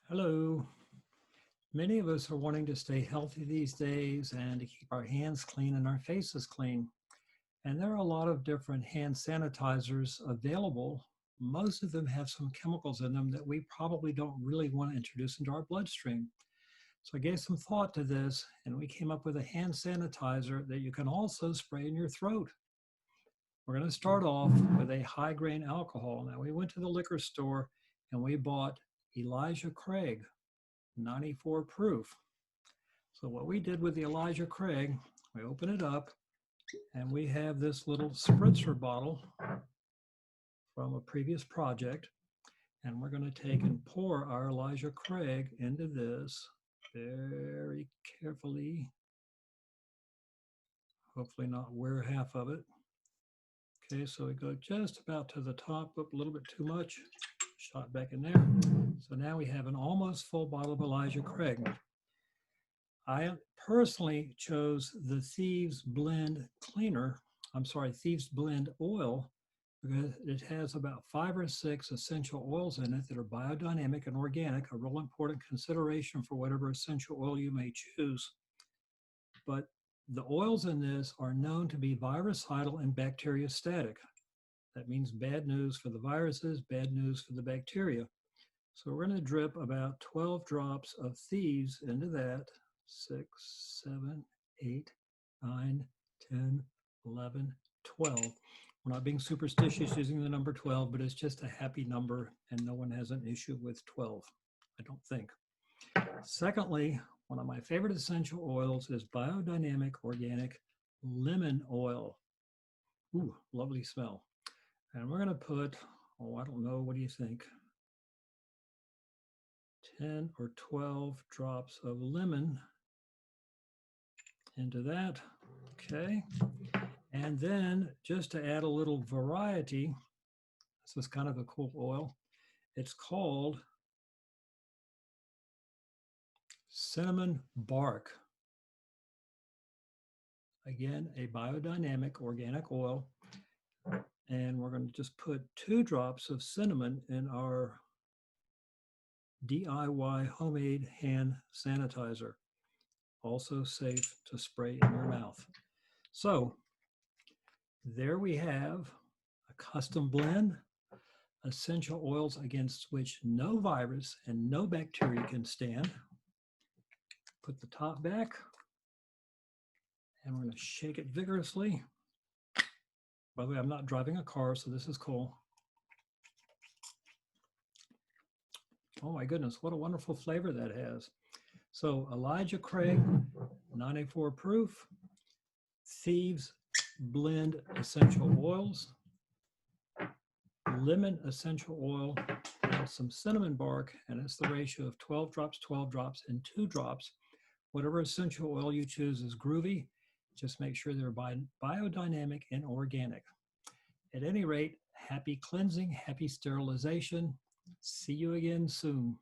Hello. Many of us are wanting to stay healthy these days and to keep our hands clean and our faces clean. And there are a lot of different hand sanitizers available. Most of them have some chemicals in them that we probably don't really want to introduce into our bloodstream. So I gave some thought to this and we came up with a hand sanitizer that you can also spray in your throat. We're going to start off with a high grain alcohol. Now we went to the liquor store and we bought Elijah Craig 94 proof. So what we did with the Elijah Craig, we open it up and we have this little spritzer bottle from a previous project. And we're going to take and pour our Elijah Craig into this very carefully. Hopefully not wear half of it. Okay, so we go just about to the top, up a little bit too much, shot back in there. So now we have an almost full bottle of Elijah Craig. I personally chose the Thieves Blend oil, because it has about 5 or 6 essential oils in it that are biodynamic and organic, a real important consideration for whatever essential oil you may choose. But the oils in this are known to be virucidal and bacteriostatic. That means bad news for the viruses, bad news for the bacteria. So we're going to drip about 12 drops of Thieves into that. 6, 7, 8, 9, 10, 11, 12. We're not being superstitious using the number 12, but it's just a happy number and no one has an issue with 12, I don't think. Secondly, one of my favorite essential oils is Biodynamic Organic Lemon Oil. Ooh, lovely smell. And we're going to put, I don't know, what do you think? 10 or 12 drops of lemon into that. Okay. And then just to add a little variety, this is kind of a cool oil. It's called cinnamon bark. Again, a biodynamic organic oil. And we're going to just put 2 drops of cinnamon in our DIY homemade hand sanitizer. Also safe to spray in your mouth. So there we have a custom blend, essential oils against which no virus and no bacteria can stand. Put the top back, and we're going to shake it vigorously. By the way, I'm not driving a car, so this is cool. Oh my goodness, what a wonderful flavor that has. So Elijah Craig, 94 proof, Thieves Blend essential oils, lemon essential oil, and some cinnamon bark, and it's the ratio of 12 drops, and 2 drops. Whatever essential oil you choose is groovy. Just make sure they're biodynamic and organic. At any rate, happy cleansing, happy sterilization. See you again soon.